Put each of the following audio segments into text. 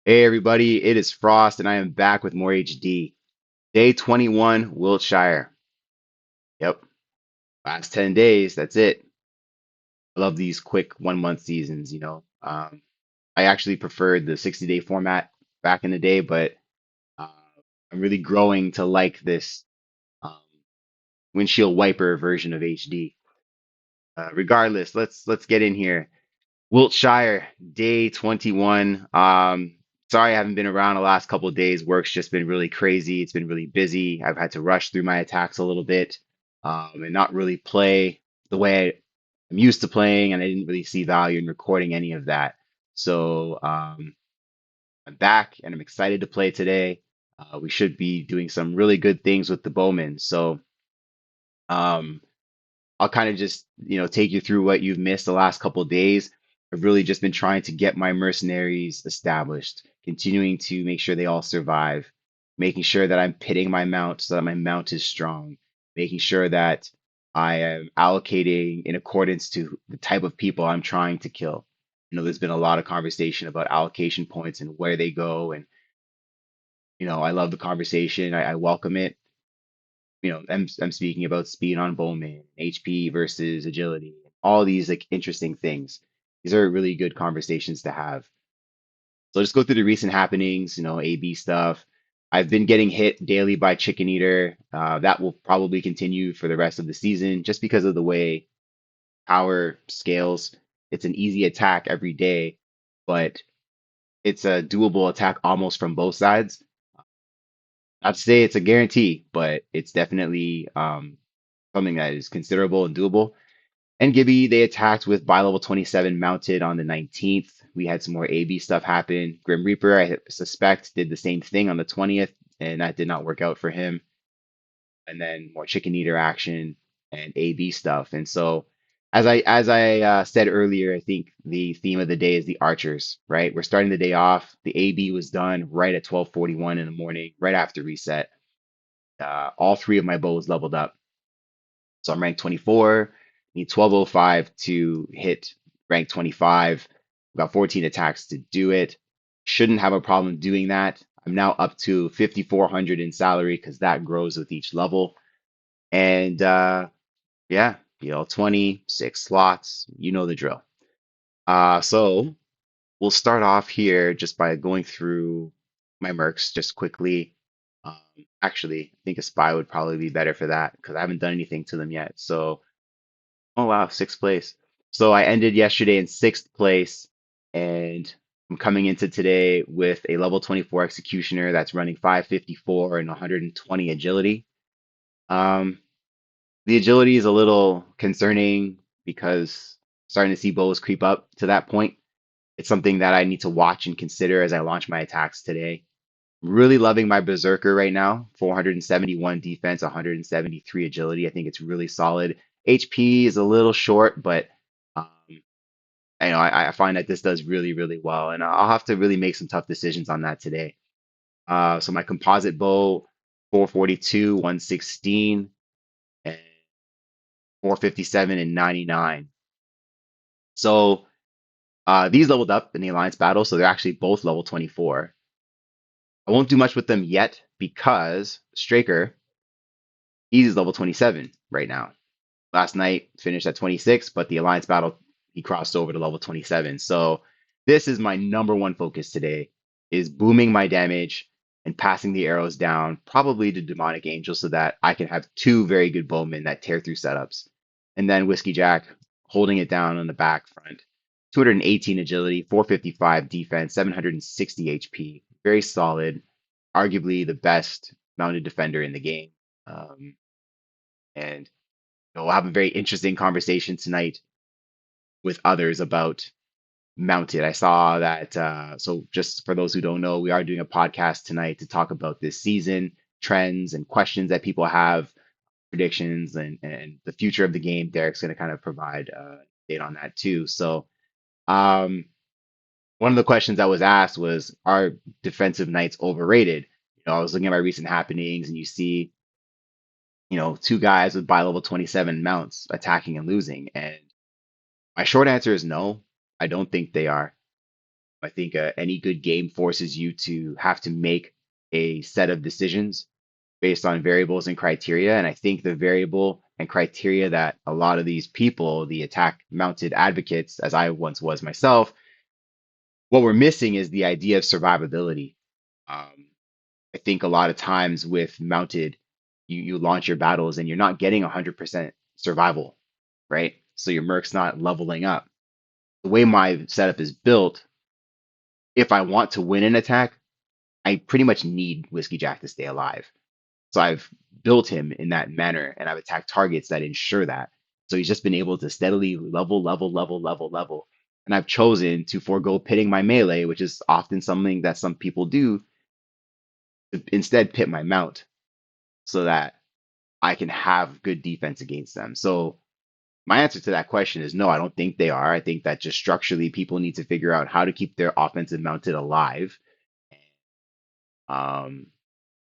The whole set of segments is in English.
Hey everybody, it is Frost and I am back with more HD. Day 21, Wiltshire. Yep, last 10 days, that's it. I love these quick 1 month seasons. I actually preferred the 60-day format back in the day, but uh, I'm really growing to like this um, windshield wiper version of HD. Regardless, let's get in here. Wiltshire, day 21. Sorry I haven't been around the last couple of days. Work's just been really crazy. It's been really busy. I've had to rush through my attacks a little bit, and not really play the way I'm used to playing, and I didn't really see value in recording any of that. So I'm back and I'm excited to play today. We should be doing some really good things with the bowmen. So um, I'll kind of just, take you through what you've missed the last couple of days. I've really just been trying to get my mercenaries established, continuing to make sure they all survive, making sure that I'm pitting my mount so that my mount is strong, making sure that I am allocating in accordance to the type of people I'm trying to kill. There's been a lot of conversation about allocation points and where they go, and I love the conversation. I welcome it. I'm speaking about speed on Bowman, HP versus agility, all these like interesting things. These are really good conversations to have. So just go through the recent happenings, AB stuff. I've been getting hit daily by Chicken Eater. That will probably continue for the rest of the season just because of the way power scales. It's an easy attack every day, but it's a doable attack almost from both sides. I'd say it's a guarantee, but it's definitely something that is considerable and doable. And Gibby, they attacked with bi-level 27 mounted on the 19th. We had some more AB stuff happen. Grim Reaper, I suspect, did the same thing on the 20th, and that did not work out for him. And then more Chicken Eater action and AB stuff. And so, as I said earlier, I think the theme of the day is the archers, right? We're starting the day off. The AB was done right at 12:41 in the morning, right after reset. All three of my bows leveled up. So I'm ranked 24, need 1205 to hit rank 25. Got 14 attacks to do it. Shouldn't have a problem doing that. I'm now up to 5,400 in salary because that grows with each level. And yeah, 26 slots. You know the drill. So we'll start off here just by going through my mercs just quickly. Um, Actually, I think a spy would probably be better for that because I haven't done anything to them yet. So oh wow, sixth place. So I ended yesterday in sixth place, and I'm coming into today with a level 24 executioner that's running 554 and 120 agility. Um, the agility is a little concerning because starting to see bows creep up to that point. It's something that I need to watch and consider as I launch my attacks today. Really loving my Berserker right now. 471 defense, 173 agility. I think it's really solid. HP is a little short, but um, I find that this does really, really well, and I'll have to really make some tough decisions on that today. So my composite bow, 442, 116, and 457 and 99. So these leveled up in the alliance battle, so they're actually both level 24. I won't do much with them yet because Straker, he's level 27 right now. Last night finished at 26, but the alliance battle he crossed over to level 27. So this is my number one focus today is booming my damage and passing the arrows down, probably to demonic angel, so that I can have two very good bowmen that tear through setups. And then Whiskey Jack holding it down on the back front. 218 agility, 455 defense, 760 HP. Very solid, arguably the best mounted defender in the game. And we'll have a very interesting conversation tonight with others about mounted. I saw that. So, just for those who don't know, we are doing a podcast tonight to talk about this season, trends, and questions that people have, predictions, and the future of the game. Derek's going to kind of provide an update on that too. So, um, one of the questions that was asked was, are defensive knights overrated? I was looking at my recent happenings, and you see, two guys with bi-level 27 mounts attacking and losing. And my short answer is no, I don't think they are. I think any good game forces you to have to make a set of decisions based on variables and criteria. And I think the variable and criteria that a lot of these people, the attack mounted advocates, as I once was myself, what we're missing is the idea of survivability. Um, I think a lot of times with mounted, you launch your battles and you're not getting 100% survival, right? So your merc's not leveling up. The way my setup is built, if I want to win an attack, I pretty much need Whiskey Jack to stay alive. So I've built him in that manner and I've attacked targets that ensure that. So he's just been able to steadily level. And I've chosen to forego pitting my melee, which is often something that some people do, to instead pit my mount so that I can have good defense against them. So my answer to that question is no, I don't think they are. I think that just structurally people need to figure out how to keep their offensive mounted alive. Um,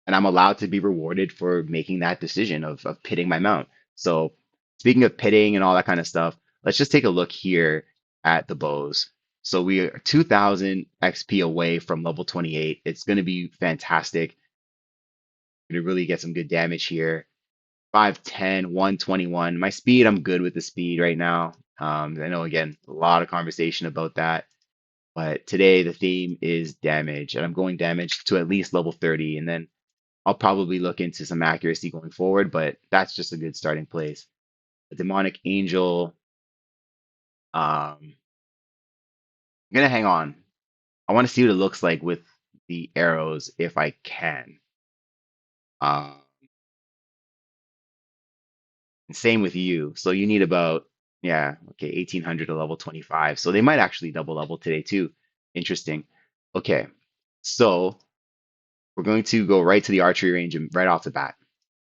and I'm allowed to be rewarded for making that decision of pitting my mount. So speaking of pitting and all that kind of stuff, let's just take a look here at the bows. So we are 2000 XP away from level 28. It's going to be fantastic. We're going to really get some good damage here. 510, 121. My speed, I'm good with the speed right now. I know, again, a lot of conversation about that. But today the theme is damage, and I'm going damage to at least level 30, and then I'll probably look into some accuracy going forward, but that's just a good starting place. A demonic angel. I'm gonna hang on. I want to see what it looks like with the arrows if I can. Uh, and same with you. So you need about, yeah, okay, 1800 to level 25. So they might actually double level today too. Interesting. Okay, so we're going to go right to the archery range and right off the bat.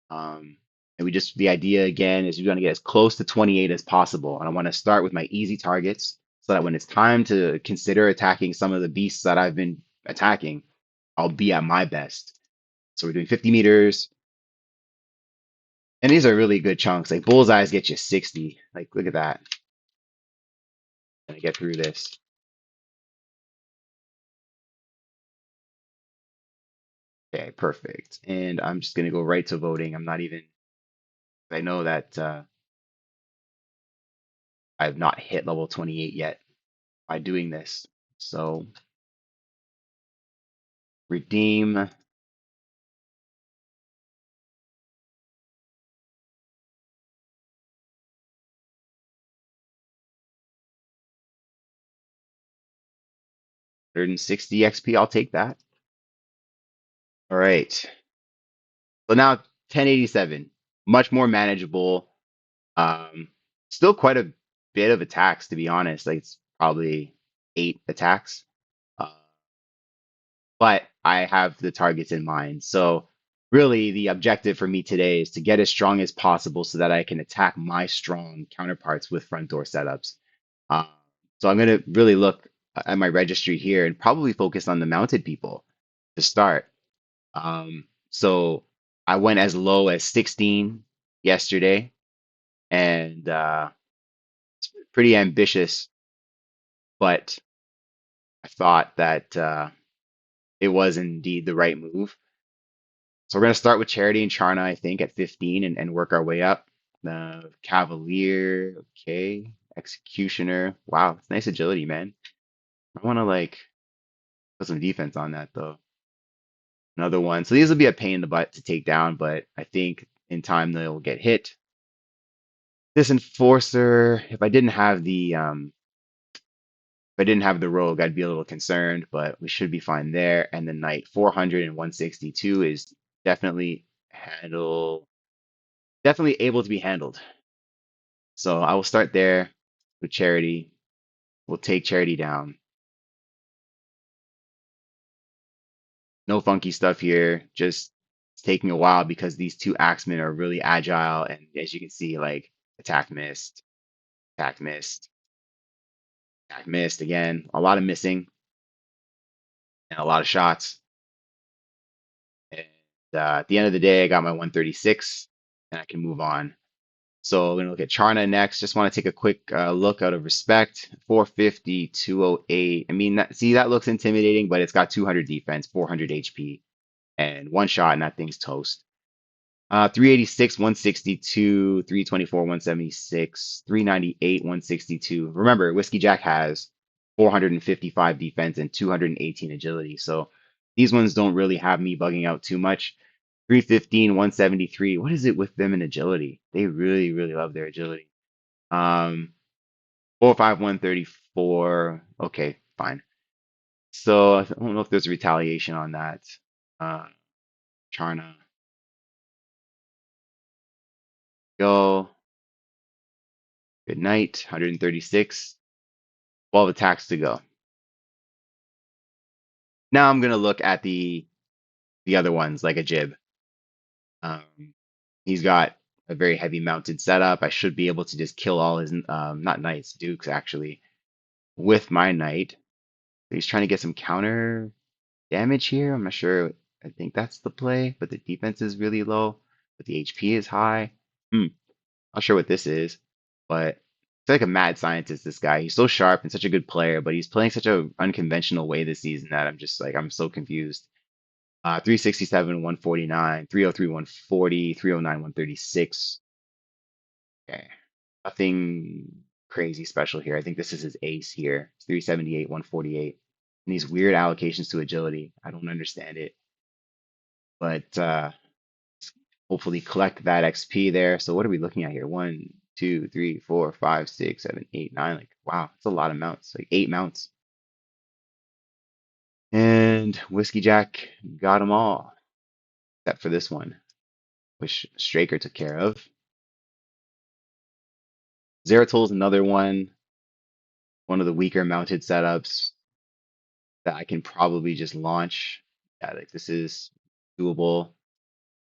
Um, and the idea again is you're going to get as close to 28 as possible. And I want to start with my easy targets so that when it's time to consider attacking some of the beasts that I've been attacking, I'll be at my best. So we're doing 50 meters. And these are really good chunks. Like bullseyes get you 60. Like, look at that. Gonna get through this. Okay, perfect. And I'm just gonna go right to voting. I'm not even, I know that I've not hit level 28 yet by doing this. So redeem. 160 XP, I'll take that. All right. So now 1087, much more manageable. Um, Still quite a bit of attacks, to be honest. Like it's probably 8 attacks. Uh, but I have the targets in mind. So really the objective for me today is to get as strong as possible so that I can attack my strong counterparts with front door setups. Uh, so I'm going to really look at my registry here and probably focus on the mounted people to start. So I went as low as 16 yesterday, and it's pretty ambitious, but I thought that it was indeed the right move. So we're going to start with Charity and Charna, I think, at 15 and work our way up. The Cavalier, okay. Executioner. Wow, it's nice agility, man. I want to like put some defense on that though. Another one. So these will be a pain in the butt to take down, but I think in time they'll get hit. This enforcer, if I didn't have the rogue, I'd be a little concerned, but we should be fine there. And the knight 400 and 162 is definitely handle definitely able to be handled. So I will start there with Charity. We'll take Charity down. No funky stuff here. Just it's taking a while because these two axemen are really agile, and as you can see, like attack missed, attack missed, attack missed again. A lot of missing and a lot of shots. And at the end of the day, I got my 136 and I can move on. So we're gonna look at Charna next. Just want to take a quick look out of respect. 450, 208. I mean, see, that looks intimidating, but it's got 200 defense, 400 HP, and one shot, and that thing's toast. 386, 162, 324, 176, 398, 162. Remember, Whiskey Jack has 455 defense and 218 agility. So these ones don't really have me bugging out too much. 315, 173. What is it with them in agility? They really, really love their agility. 405, 134. Okay, fine. So I don't know if there's retaliation on that. Uh, Charna, go. Good night. 136. 12 attacks to go. Now I'm gonna look at the other ones like a jib. Um, he's got a very heavy mounted setup. I should be able to just kill all his not knights, dukes actually, with my knight. He's trying to get some counter damage here. I'm not sure. I think that's the play, but the defense is really low, but the HP is high. Hmm, not sure what this is, but he's like a mad scientist, this guy. He's so sharp and such a good player, but he's playing such a unconventional way this season that I'm just like I'm so confused. 367, 149, 303, 140, 309, 136. Okay. Nothing crazy special here. I think this is his ace here. It's 378, 148. And these weird allocations to agility. I don't understand it. But hopefully collect that XP there. So what are we looking at here? One, two, three, four, five, six, seven, eight, nine. Like, wow, it's a lot of mounts. Like 8 mounts. And Whiskey Jack got them all, except for this one, which Straker took care of. Zeratol's another one of the weaker mounted setups that I can probably just launch. Yeah, like this is doable.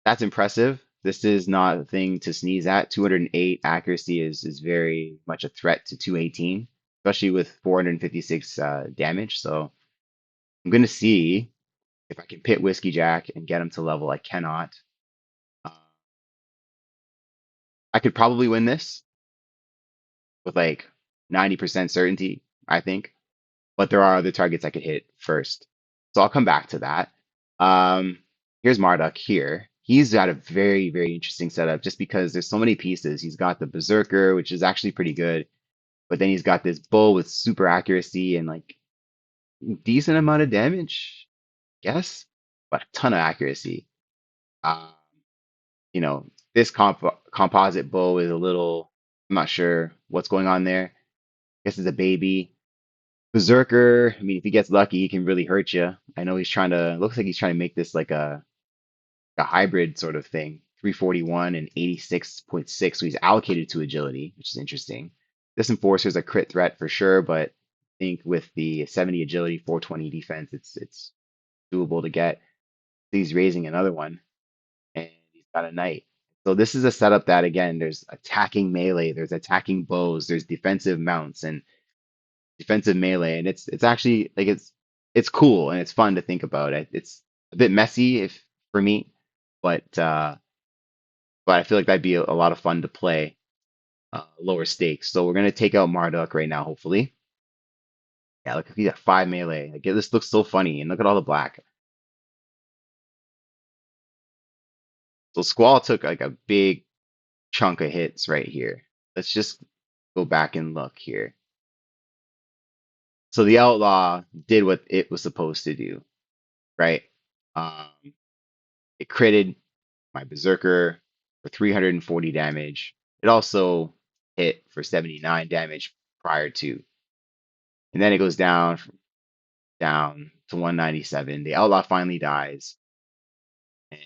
That's impressive. This is not a thing to sneeze at. 208 accuracy is very much a threat to 218, especially with 456 damage. So I'm gonna see if I can pit Whiskey Jack and get him to level. I cannot. Uh, I could probably win this with like 90% certainty, I think. But there are other targets I could hit first. So I'll come back to that. Um, here's Marduk here. He's got a very, very interesting setup just because there's so many pieces. He's got the Berserker, which is actually pretty good, but then he's got this bow with super accuracy and like decent amount of damage, yes, but a ton of accuracy. Um, this composite bow is a little, I'm not sure what's going on there. I guess it's a baby. Berserker, I mean, if he gets lucky, he can really hurt you. I know he's trying to, looks like he's trying to make this like a hybrid sort of thing. 341 and 86.6. So he's allocated to agility, which is interesting. This enforcer is a crit threat for sure, but I think with the 70 agility, 420 defense, it's doable to get. So he's raising another one, and he's got a knight. So this is a setup that again, there's attacking melee, there's attacking bows, there's defensive mounts, and defensive melee, and it's actually like it's cool and it's fun to think about. It's a bit messy if for me, but I feel like that'd be a lot of fun to play lower stakes. So we're gonna take out Marduk right now, hopefully. Yeah, look, if he got 5 melee, like this looks so funny, and look at all the black. So Squall took like a big chunk of hits right here. Let's just go back and look here. So the Outlaw did what it was supposed to do, right? Um, it critted my Berserker for 340 damage. It also hit for 79 damage prior to. And then it goes down to 197. The Outlaw finally dies. And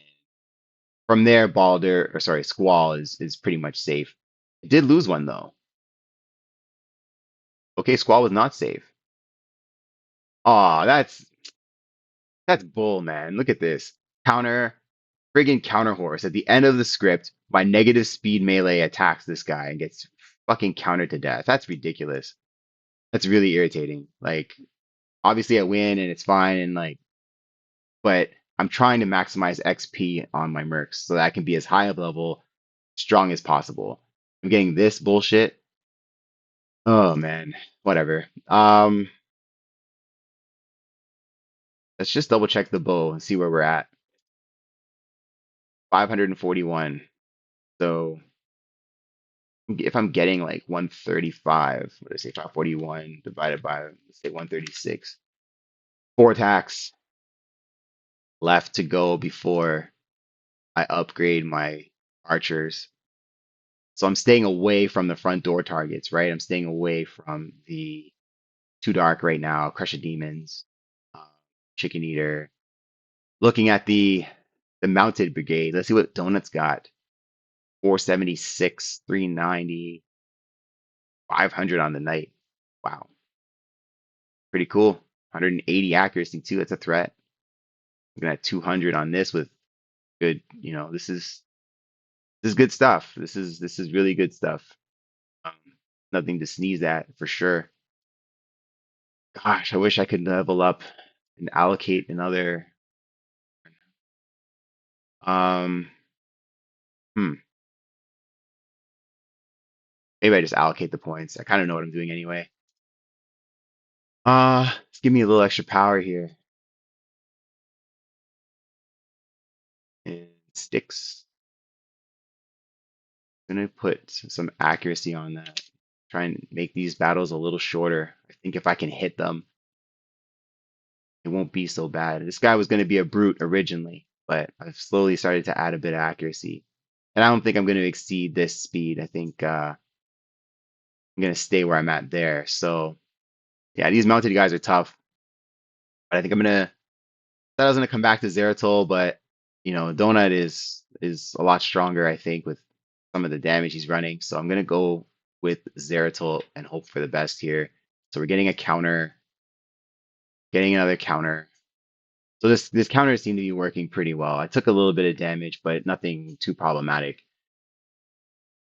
from there, Squall is pretty much safe. It did lose one though. Okay, Squall was not safe. Aw, that's bull, man. Look at this. Counter, friggin' counter horse. At the end of the script, my negative speed melee attacks this guy and gets fucking countered to death. That's ridiculous. That's really irritating. Like, obviously I win and it's fine and like, but I'm trying to maximize XP on my mercs so that I can be as high of level, strong as possible. I'm getting this bullshit. Oh man, whatever. Let's just double check the bow and see where we're at. 541. So if I'm getting like 135, what did I say? 541 divided by, let's say 136. Four attacks left to go before I upgrade my archers. So I'm staying away from the front door targets, right? I'm staying away from the Too Dark right now, Crush of Demons, uh, Chicken Eater. Looking at the mounted brigade, let's see what Donut's got. 476, 390, 500 on the night. Wow, pretty cool. 180 accuracy too. That's a threat. Looking at 200 on this with good, this is good stuff. This is really good stuff. Um, Nothing to sneeze at for sure. Gosh, I wish I could level up and allocate another. Um, hmm, Maybe I just allocate the points. I kind of know what I'm doing anyway. Let's give me a little extra power here. And sticks. I'm gonna put some accuracy on that. Try and make these battles a little shorter. I think if I can hit them, it won't be so bad. This guy was gonna be a brute originally, but I've slowly started to add a bit of accuracy. And I don't think I'm gonna exceed this speed. I think I'm gonna stay where I'm at there. So yeah, these mounted guys are tough, but I think I'm gonna that doesn't come back to Zeratol, but Donut is a lot stronger, I think, with some of the damage he's running. So I'm gonna go with Zeratol and hope for the best here. So we're getting a counter, getting another counter. So this counter seemed to be working pretty well. I took a little bit of damage, but nothing too problematic.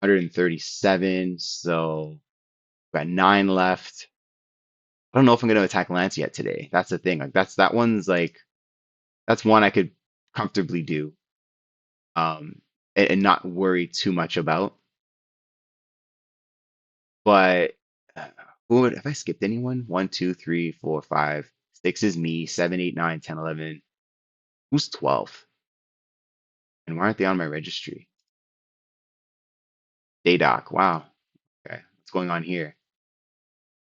137, so got 9 left. I don't know if I'm gonna attack Lance yet today. That's the thing. Like that one's like that's one I could comfortably do. And not worry too much about. But who would have I skipped anyone? One, two, three, four, five. Six is me. Seven, eight, nine, 10, 11. Who's 12th? And why aren't they on my registry? Daydoc. Wow. Okay. What's going on here?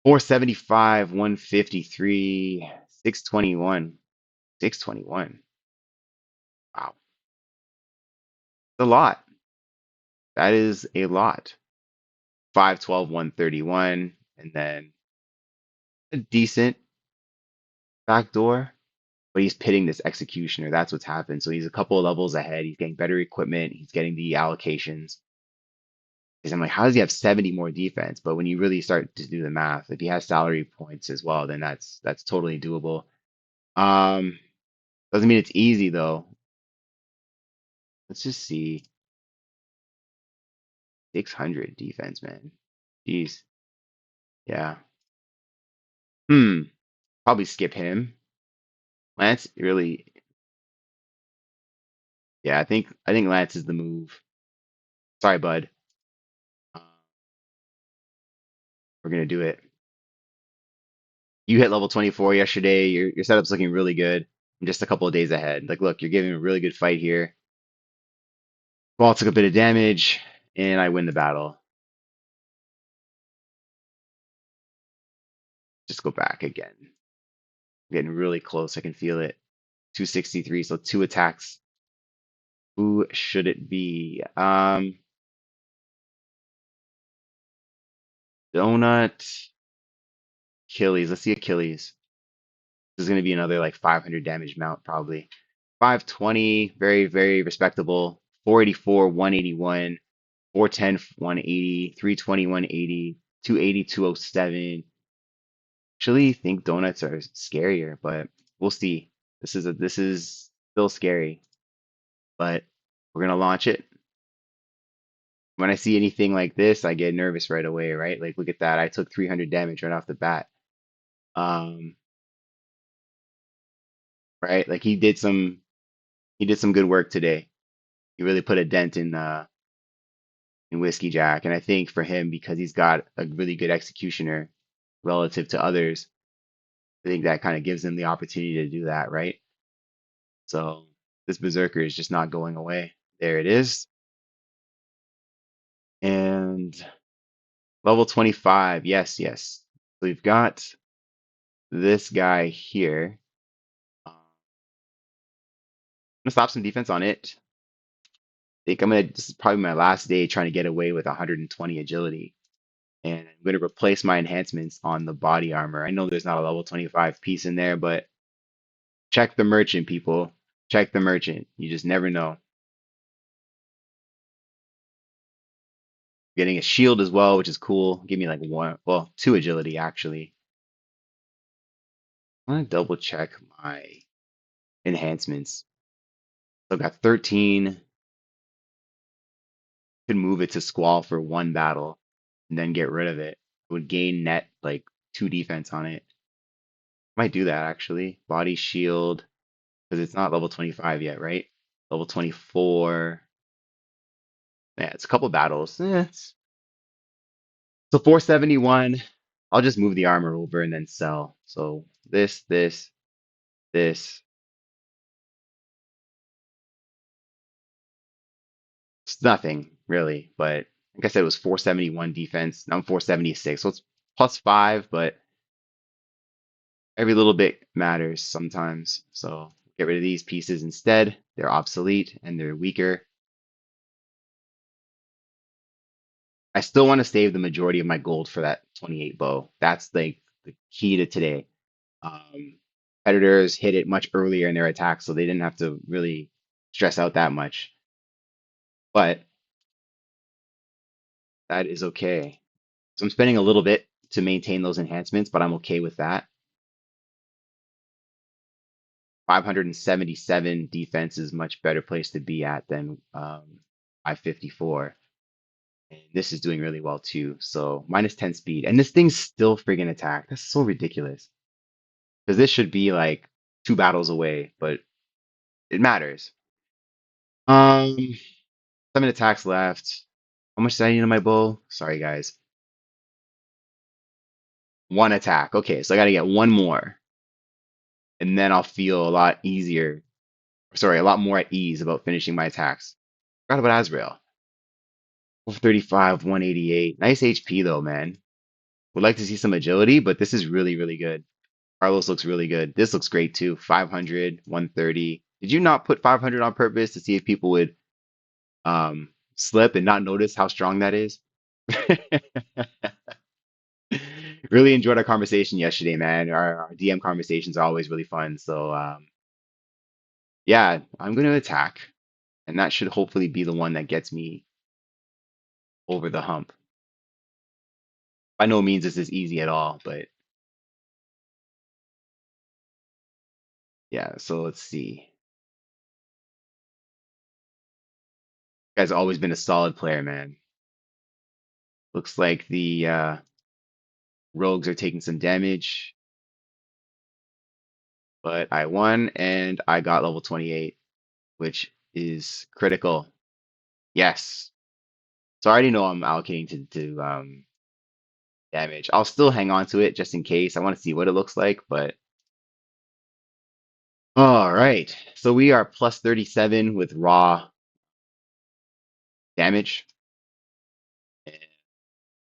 475, 153, 621. 621. Wow. That's a lot. That is a lot. 512, 131. And then a decent backdoor. But he's pitting this executioner. That's what's happened. So he's a couple of levels ahead. He's getting better equipment. He's getting the allocations. Because I'm like, how does he have 70 more defense? But when you really start to do the math, if he has salary points as well, then that's totally doable. Um, doesn't mean it's easy though. Let's just see. 600 defense, man. Jeez. Yeah. Probably skip him. Lance really. Yeah, I think Lance is the move. Sorry, bud. Uh, we're gonna do it. You hit level 24 yesterday. Your setup's looking really good. I'm just a couple of days ahead. Like, look, you're giving a really good fight here. Ball took a bit of damage, and I win the battle. Just go back again. Getting really close. I can feel it. 263, so 2 attacks. Who should it be? Donut, Achilles. Let's see Achilles. This is going to be another like 500 damage mount, probably. 520, very, very respectable. 484, 181. 410, 180, 320, 180, 280, 207. Actually think donuts are scarier, but we'll see. This is still scary, but we're gonna launch it. When I see anything like this, I get nervous right away, right? Like look at that. I took 300 damage right off the bat. Um, right? Like he did some good work today. He really put a dent in in Whiskey Jack. And I think for him, because he's got a really good executioner relative to others, I think that kind of gives him the opportunity to do that, right? So this Berserker is just not going away. There it is. And level 25. Yes, yes. So we've got this guy here. I'm gonna stop some defense on it. I think this is probably my last day trying to get away with 120 agility. And I'm gonna replace my enhancements on the body armor. I know there's not a level 25 piece in there, but check the merchant, people. Check the merchant. You just never know. Getting a shield as well, which is cool. Give me like one, well, two agility actually. I'm gonna double check my enhancements. So I've got 13. Could move it to Squall for one battle and then get rid of it. It would gain net like two defense on it. Might do that actually. Body shield, because it's not level 25 yet, right? Level 24. Yeah, it's a couple battles. So 471. I'll just move the armor over and then sell. So this. It's nothing really, but like I said, it was 471 defense. Now I'm 476. So it's plus five, but every little bit matters sometimes. So get rid of these pieces instead. They're obsolete and they're weaker. I still want to save the majority of my gold for that 28 bow. That's like the key to today. Um, Competitors hit it much earlier in their attack, so they didn't have to really stress out that much. But that is okay. So I'm spending a little bit to maintain those enhancements, but I'm okay with that. 577 defense is much better place to be at than 554. And this is doing really well too. So minus 10 speed. And this thing's still friggin' attack. That's so ridiculous. Because this should be like two battles away, but it matters. 7 attacks left. How much did I need on my bow? Sorry, guys. One attack. Okay, so I gotta get one more. And then I'll feel a lot easier. Sorry, a lot more at ease about finishing my attacks. Forgot about Azrael. 435, 188. Nice HP though, man. Would like to see some agility, but this is really, really good. Carlos looks really good. This looks great too. 500, 130. Did you not put 500 on purpose to see if people would slip and not notice how strong that is? Really enjoyed our conversation yesterday, man. Our DM conversations are always really fun. So yeah, I'm going to attack, and that should hopefully be the one that gets me over the hump. By no means is this easy at all, but yeah. So let's see. Guy's always been a solid player, man. Looks like the rogues are taking some damage, but I won and I got level 28, which is critical. Yes. So I already know I'm allocating to damage. I'll still hang on to it just in case. I want to see what it looks like, but all right. So we are plus 37 with raw damage.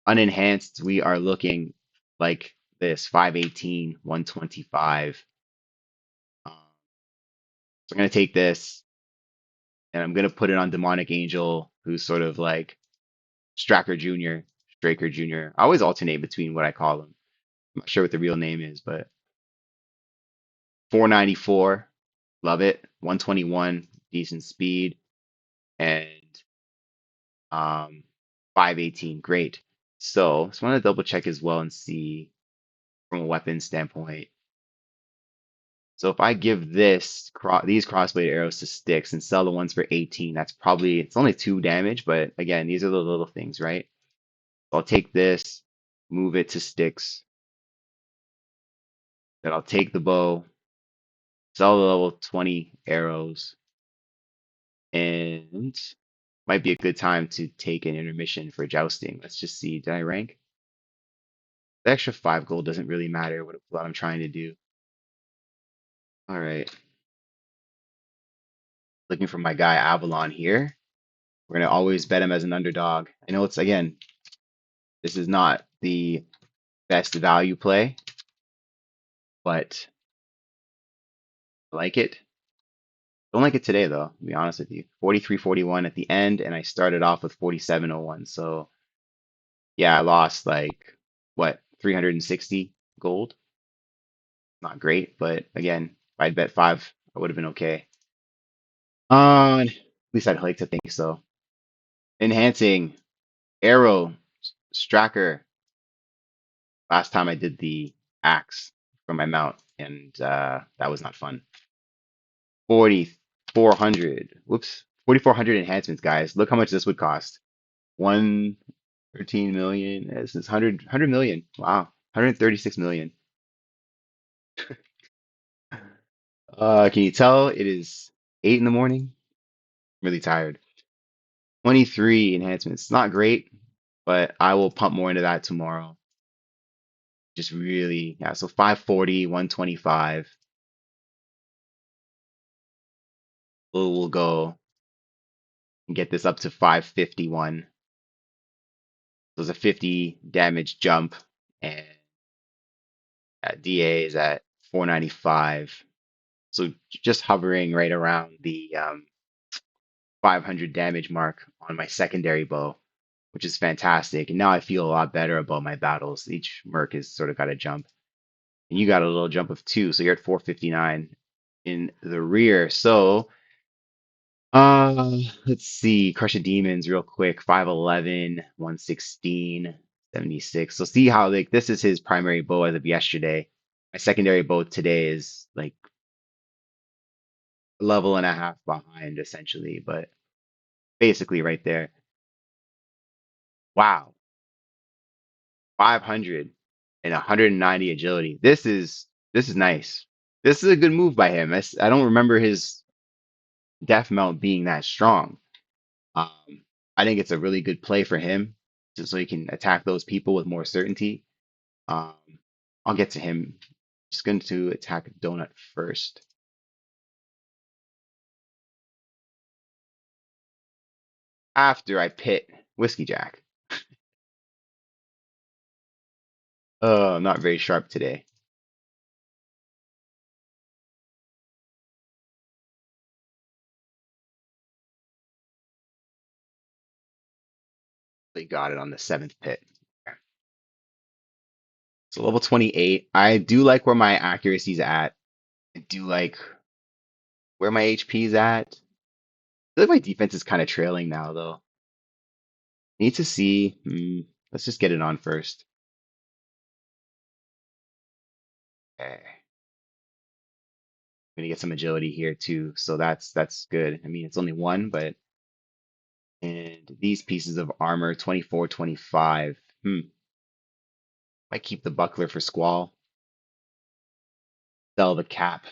Unenhanced, we are looking like this 518, 125. So I'm going to take this and I'm going to put it on Demonic Angel, who's sort of like Straker Jr. I always alternate between what I call him. I'm not sure what the real name is, but 494, love it. 121, decent speed, and um 518, great. So just want to double check as well and see from a weapon standpoint. So if I give these crossblade arrows to sticks and sell the ones for 18, that's probably it's only 2 damage, but again, these are the little things, right? So I'll take this, move it to sticks, then I'll take the bow, sell the level 20 arrows, and Might be a good time to take an intermission for jousting. Let's just see. Did I rank? The extra 5 gold doesn't really matter what I'm trying to do. All right. Looking for my guy Avalon here. We're gonna always bet him as an underdog. I know it's again, this is not the best value play, but I like it. Don't like it today though, to be honest with you. 43.41 at the end, and I started off with 47.01. So yeah, I lost like what, 360 gold? Not great, but again, if I'd bet five, I would have been okay. At least I'd like to think so. Enhancing arrow stracker. Last time I did the axe for my mount, and that was not fun. 4,400. Whoops. 4,400 enhancements, guys. Look how much this would cost. 113 million. This is 100 million. Wow. 136 million. Can you tell it is 8 in the morning? I'm really tired. 23 enhancements. Not great, but I will pump more into that tomorrow. Just really, yeah. So 540, 125. We'll go and get this up to 551. So there's a 50 damage jump, and DA is at 495. So just hovering right around the 500 damage mark on my secondary bow, which is fantastic. And now I feel a lot better about my battles. Each merc has sort of got a jump. And you got a little jump of 2, so you're at 459 in the rear. So let's see. Crush of Demons real quick. 511, 116, 76. So see how like this is his primary bow as of yesterday. My secondary bow today is like a level and a half behind essentially, but basically right there. Wow. 500 and 190 agility. This is nice. This is a good move by him. I don't remember his death mount being that strong. Um, I think it's a really good play for him, so he can attack those people with more certainty. Um, I'll get to him. Just going to attack Donut first. After I pit Whiskey Jack. Oh, not very sharp today. They got it on the 7th pit. So level 28. I do like where my accuracy's at. I do like where my HP's at. I feel like my defense is kind of trailing now, though. Need to see. Let's just get it on first. Okay. I'm gonna get some agility here too, so that's good. I mean, it's only one, but and these pieces of armor, 24, 25. Might keep the buckler for Squall. Sell the cap.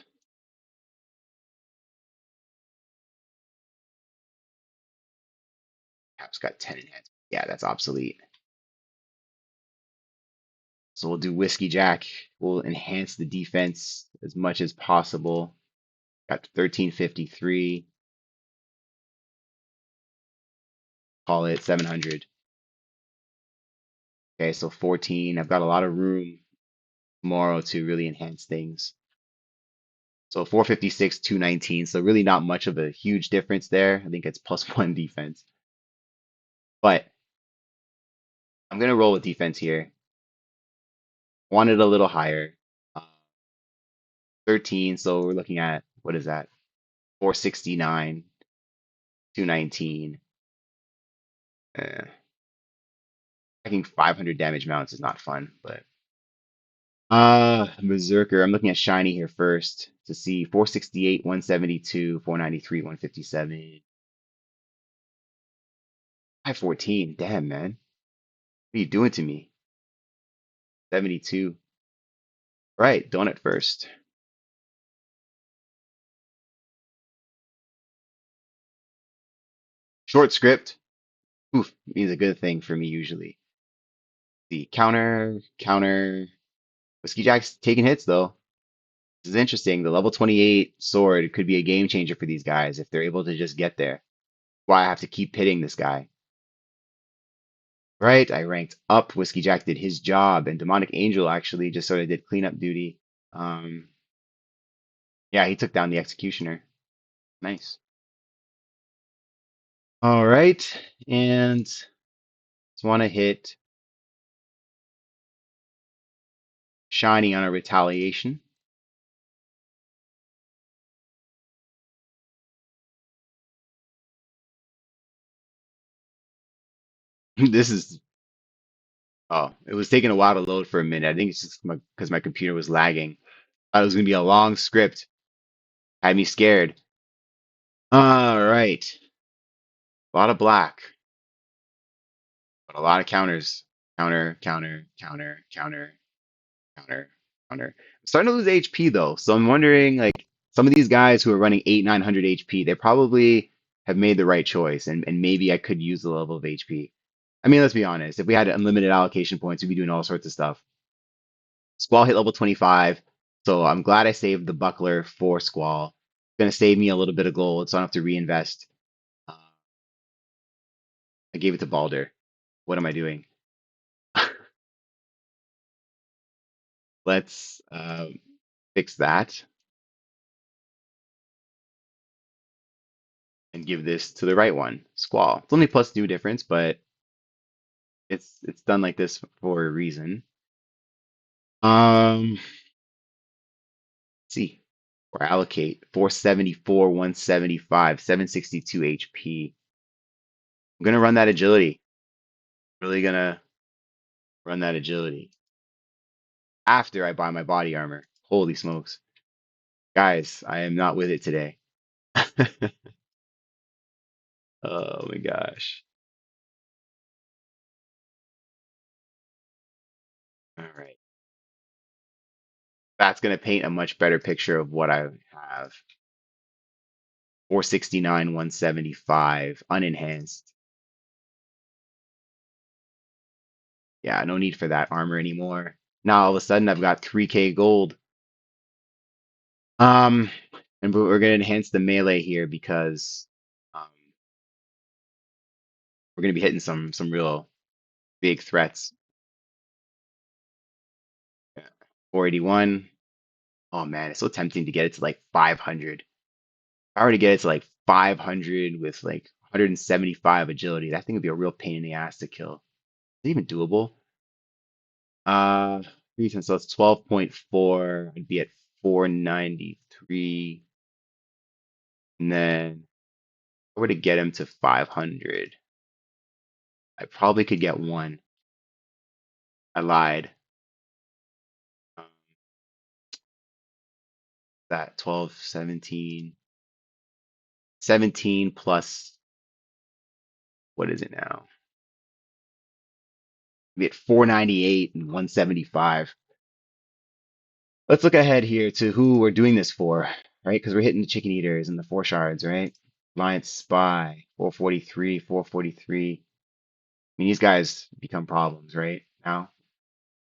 Cap's got 10 enhancement. Yeah, that's obsolete. So we'll do Whiskey Jack. We'll enhance the defense as much as possible. Got 1353. Call it 700. Okay, so 14. I've got a lot of room tomorrow to really enhance things. So 456, 219. So really not much of a huge difference there. I think it's +1 defense. But I'm gonna roll with defense here. Wanted a little higher. Uh, 13. So we're looking at what is that? 469, 219. I think 500 damage mounts is not fun, but Berserker. I'm looking at shiny here first to see 468, 172, 493, 157. 514. Damn, man. What are you doing to me? 72. Right, donut first. Short script, oof, means a good thing for me usually. The counter, counter. Whiskey Jack's taking hits though. This is interesting. The level 28 sword could be a game changer for these guys if they're able to just get there. Why I have to keep hitting this guy. Right? I ranked up. Whiskey Jack did his job, and Demonic Angel actually just sort of did cleanup duty. Um, yeah, he took down the Executioner. Nice. All right, and just want to hit Shiny on a retaliation. This is oh, it was taking a while to load for a minute. I think it's just because my computer was lagging. Thought it was gonna be a long script. Had me scared. All right, a lot of black, but a lot of counters. Counter, counter, counter, counter, counter, counter. I'm starting to lose HP though, so I'm wondering like some of these guys who are running 900 HP, they probably have made the right choice, and maybe I could use the level of HP. I mean, let's be honest. If we had unlimited allocation points, we'd be doing all sorts of stuff. Squall hit level 25, so I'm glad I saved the buckler for Squall. It's gonna save me a little bit of gold, so I don't have to reinvest. Uh, I gave it to Balder. What am I doing? Let's fix that and give this to the right one, Squall. It's only plus 2 difference, but it's done like this for a reason. Let's see. Or allocate 474, 175, 762 HP. I'm gonna run that agility. Really gonna run that agility after I buy my body armor. Holy smokes. Guys, I am not with it today. Oh my gosh. All right. That's gonna paint a much better picture of what I have. 469, 175, unenhanced. Yeah, no need for that armor anymore. Now all of a sudden I've got 3k gold. Um, and we're gonna enhance the melee here because um, we're gonna be hitting some real big threats. Yeah. 481. Oh man, it's so tempting to get it to like 500. If I were to get it to like 500 with like 175 agility, that thing would be a real pain in the ass to kill. Is it even doable? Uh, reason so it's 12.4. I'd be at 493, and then if I were to get him to 500, I probably could get one. I lied. Um, that 12, 17, 17 plus, what is it now? Be at 498 and 175. Let's look ahead here to who we're doing this for, right? Because we're hitting the chicken eaters and the four shards, right? Alliance Spy, 443, 443. I mean, these guys become problems, right? Now,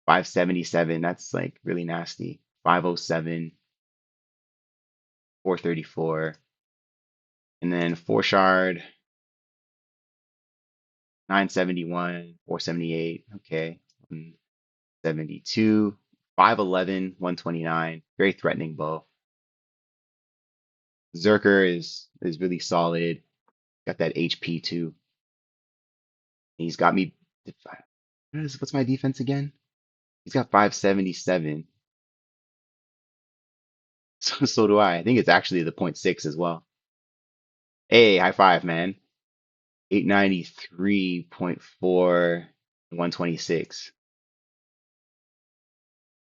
577, that's like really nasty. 507, 434. And then four shard, 971, 478. Okay. 172, 511, 129. Very threatening bow. Zerker is really solid. Got that HP too. He's got me. What's my defense again? He's got 577. So do I. I think it's actually the point 0.6 as well. Hey, high five, man. 893.4, 126.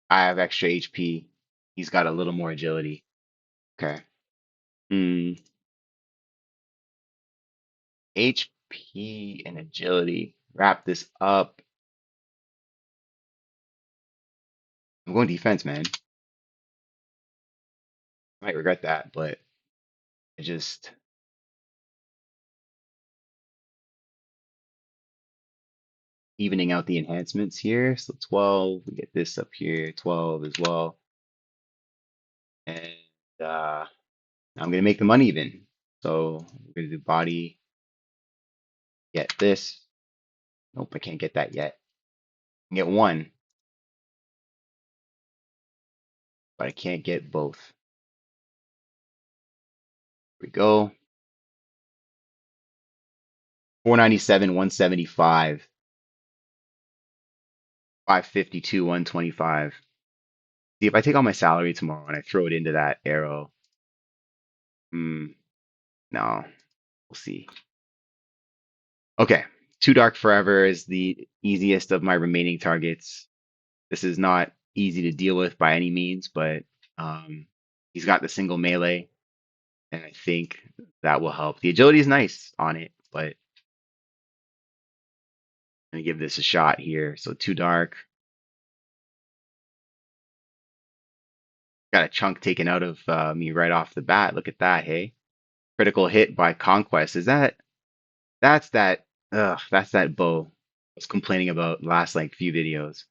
I have extra HP. He's got a little more agility. Okay. Hmm. HP and agility. Wrap this up. I'm going defense, man. I might regret that, but I just evening out the enhancements here. So 12, we get this up here, 12 as well. And I'm gonna make them uneven. So we're gonna do body, get this. Nope, I can't get that yet. I can get one, but I can't get both. Here we go. 497, 175, 552, 125. See, if I take all my salary tomorrow and I throw it into that arrow, no, we'll see. Okay, Too Dark Forever is the easiest of my remaining targets. This is not easy to deal with by any means, but he's got the single melee, and I think that will help. The agility is nice on it, but I'm gonna give this a shot here. So Too Dark. Got a chunk taken out of me right off the bat. Look at that, hey. Critical hit by Conquest. That's that bow I was complaining about last like few videos.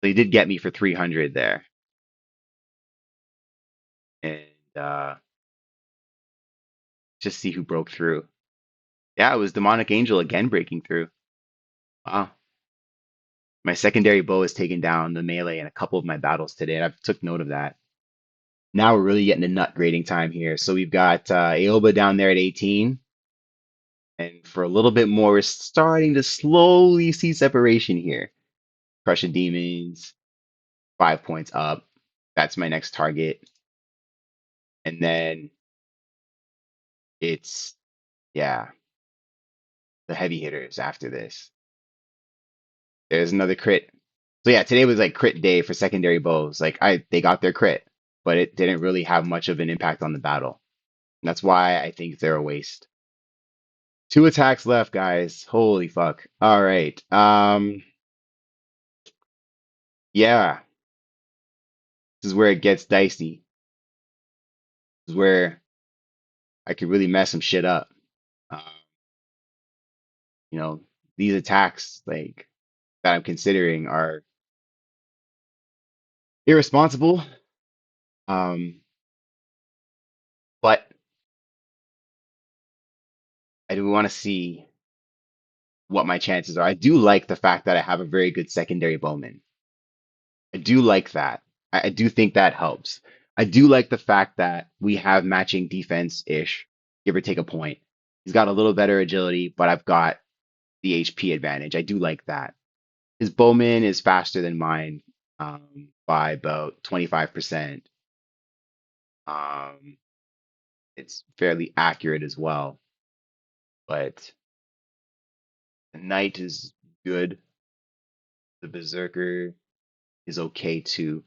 So he did get me for 300 there. And just see who broke through. Yeah, it was Demonic Angel again breaking through. Wow. My secondary bow has taken down the melee in a couple of my battles today, and I've took note of that. Now we're really getting to nut grading time here. So we've got Aoba down there at 18. And for a little bit more, we're starting to slowly see separation here. Crushing Demons, 5 points up. That's my next target. And then it's, yeah, the heavy hitters after this. There's another crit. So yeah, today was like crit day for secondary bows. Like they got their crit, but it didn't really have much of an impact on the battle. And that's why I think they're a waste. 2 attacks left, guys. Holy fuck. All right. Yeah, this is where it gets dicey. This is where I could really mess some shit up. Um, you know, these attacks like that I'm considering are irresponsible. Um, but I do want to see what my chances are. I do like the fact that I have a very good secondary bowman. I do like that. I do think that helps. I do like the fact that we have matching defense-ish, give or take a point. He's got a little better agility, but I've got the HP advantage. I do like that. His bowman is faster than mine by about 25%. Um, it's fairly accurate as well, but the knight is good. The berserker is okay too.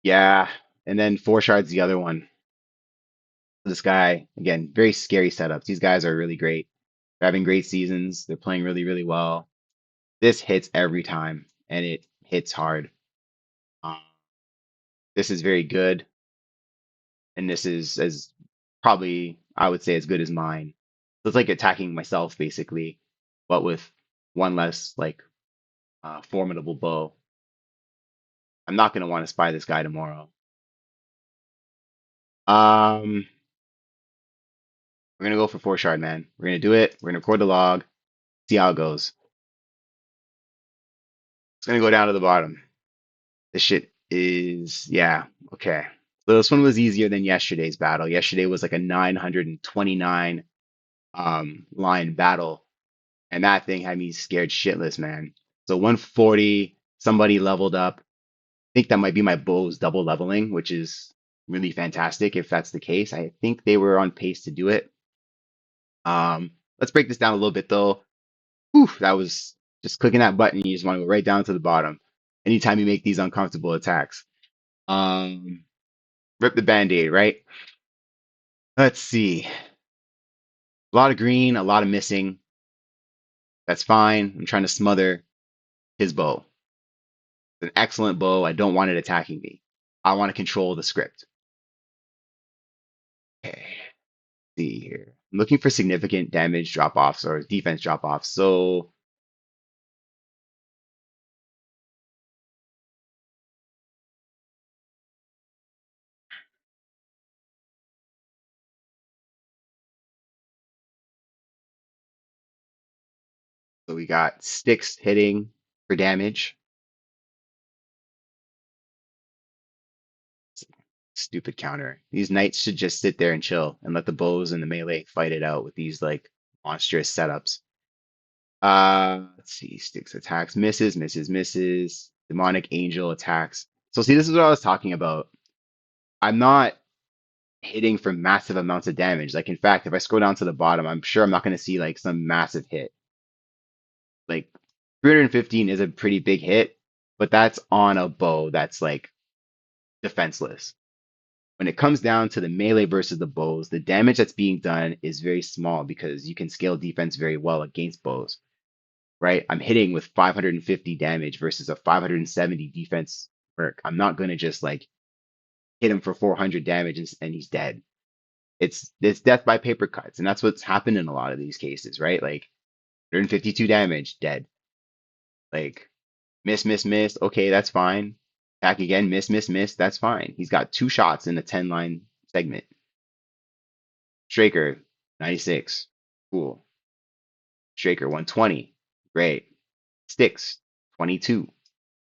Yeah, and then four shards the other one. This guy again, very scary setups. These guys are really great. They're having great seasons. They're playing really, really well. This hits every time, and it hits hard. Um, this is very good, and this is as probably I would say as good as mine. So it's like attacking myself basically, but with one less like formidable bow. I'm not gonna want to spy this guy tomorrow. Um, we're gonna go for four shard, man. We're gonna do it. We're gonna record the log, see how it goes. It's gonna go down to the bottom. This shit is, yeah, okay. So this one was easier than yesterday's battle. Yesterday was like a 929 line battle, and that thing had me scared shitless, man. So 140, somebody leveled up. I think that might be my bulls double leveling, which is really fantastic if that's the case. I think they were on pace to do it. Let's break this down a little bit though. Whew, that was just clicking that button. You just want to go right down to the bottom. Anytime you make these uncomfortable attacks. Um, Rip the band-aid, right? Let's see. A lot of green, a lot of missing. That's fine. I'm trying to smother his bow. It's an excellent bow. I don't want it attacking me. I want to control the script. Okay. See here. I'm looking for significant damage drop-offs or defense drop-offs. So we got sticks hitting for damage. Stupid counter. These knights should just sit there and chill and let the bows and the melee fight it out with these like monstrous setups. Let's see. Sticks attacks, misses, misses, misses. Demonic angel attacks. So see, this is what I was talking about. I'm not hitting for massive amounts of damage. Like in fact, if I scroll down to the bottom, I'm sure I'm not going to see like some massive hit. Like 315 is a pretty big hit, but that's on a bow that's like defenseless. When it comes down to the melee versus the bows, the damage that's being done is very small because you can scale defense very well against bows, right? I'm hitting with 550 damage versus a 570 defense perk. I'm not going to just like hit him for 400 damage and he's dead. It's death by paper cuts, and that's what's happened in a lot of these cases, right? Like 152 damage, dead. Like miss, miss, miss. Okay, that's fine. Attack again, miss, miss, miss. That's fine. He's got two shots in a 10 line segment. Straker, 96. Cool. Straker, 120. Great. Sticks, 22.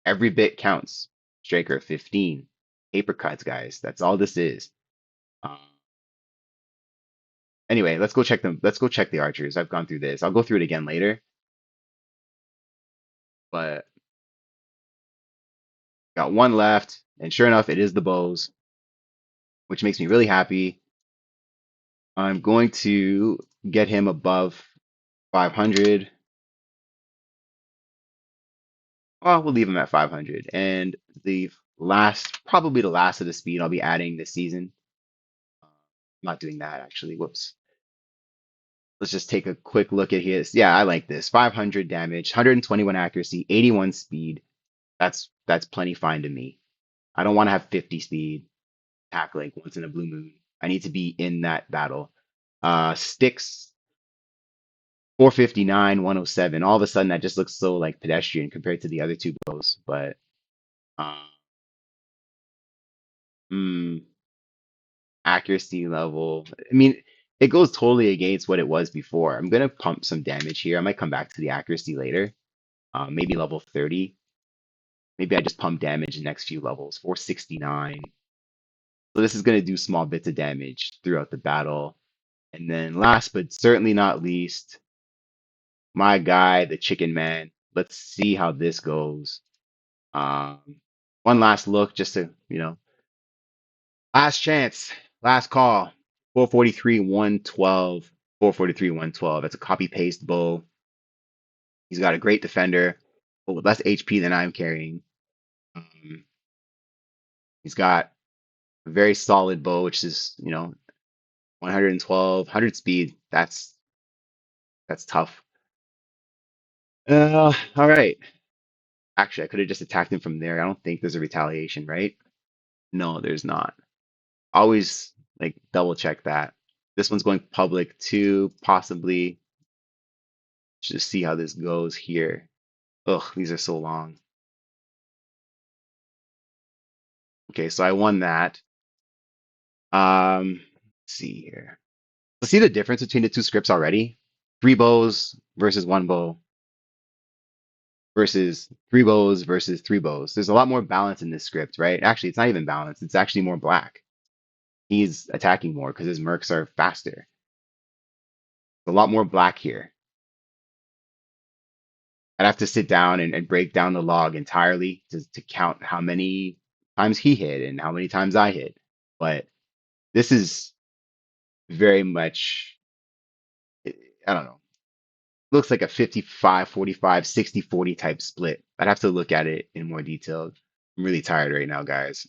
Every bit counts. Straker, 15. Paper cuts, guys. That's all this is. Um, anyway, let's go check them. Let's go check the archers. I've gone through this. I'll go through it again later. But got one left, and sure enough, it is the bows, which makes me really happy. I'm going to get him above 500. Well, we'll leave him at 500. And the last, probably the last of the speed I'll be adding this season. I'm not doing that actually. Whoops. Let's just take a quick look at his. Yeah, I like this. 500 damage, 121 accuracy, 81 speed. That's plenty fine to me. I don't want to have 50 speed, attack like once in a blue moon. I need to be in that battle. Sticks 459, 107. All of a sudden, that just looks so like pedestrian compared to the other two bows. But uh, hmm, accuracy level. I mean, it goes totally against what it was before. I'm gonna pump some damage here. I might come back to the accuracy later. Maybe level 30. Maybe I just pump damage the next few levels. 469. So this is gonna do small bits of damage throughout the battle. And then last but certainly not least, my guy, the Chicken Man. Let's see how this goes. One last look just to, last chance, last call. 443, 112. 443, 112. That's a copy paste bow. He's got a great defender, but with less HP than I'm carrying. Um, he's got a very solid bow, which is, 112, 100 speed. That's tough. All right. Actually, I could have just attacked him from there. I don't think there's a retaliation, right? No, there's not. Always like double check that. This one's going public too, possibly. Just see how this goes here. Ugh, these are so long. Okay, so I won that. Let's see here. Let's see the difference between the two scripts already. Three bows versus one bow versus three bows versus three bows. There's a lot more balance in this script, right? Actually, it's not even balanced. It's actually more black. He's attacking more because his mercs are faster. A lot more black here. I'd have to sit down and break down the log entirely to count how many times he hit and how many times I hit. But this is very much, I don't know, looks like a 55, 45, 60, 40 type split. I'd have to look at it in more detail. I'm really tired right now, guys.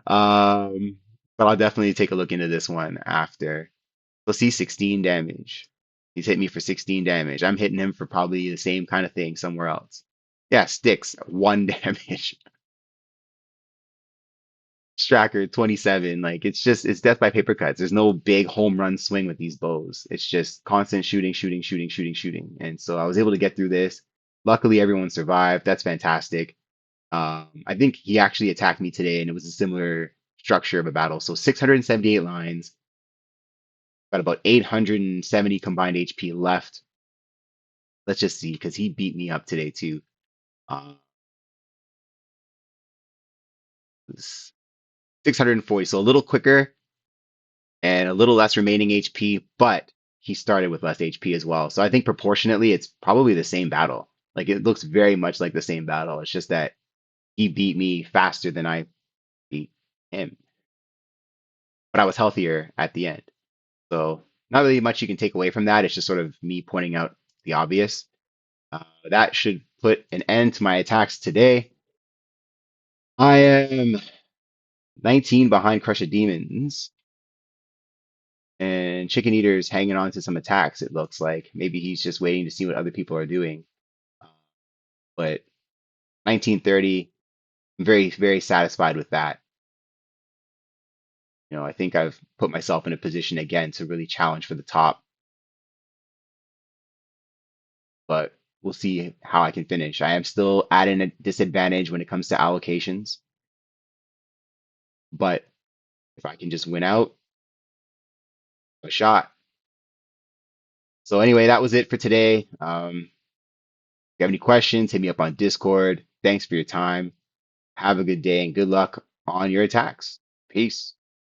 Um, but I'll definitely take a look into this one after. Let's see 16 damage. He's hit me for 16 damage. I'm hitting him for probably the same kind of thing somewhere else. Yeah, sticks, one damage. Stracker 27. Like it's death by paper cuts. There's no big home run swing with these bows. It's just constant shooting, shooting, shooting, shooting, shooting. And so I was able to get through this. Luckily, everyone survived. That's fantastic. I think he actually attacked me today, and it was a similar structure of a battle. So 678 lines, got about 870 combined HP left. Let's just see, because he beat me up today too. Uh, it was 640, so a little quicker and a little less remaining HP, but he started with less HP as well. So I think proportionately, it's probably the same battle. Like it looks very much like the same battle. It's just that he beat me faster than I beat him, but I was healthier at the end. So not really much you can take away from that. It's just sort of me pointing out the obvious. That should put an end to my attacks today. I am 19 behind Crush of Demons, and Chicken Eater's hanging on to some attacks, it looks like. Maybe he's just waiting to see what other people are doing. Uh, But 1930, I'm very, very satisfied with that. I think I've put myself in a position again to really challenge for the top, but we'll see how I can finish. I am still at a disadvantage when it comes to allocations, but if I can just win out, a shot. So anyway, that was it for today. If you have any questions, hit me up on Discord. Thanks for your time. Have a good day and good luck on your attacks. Peace.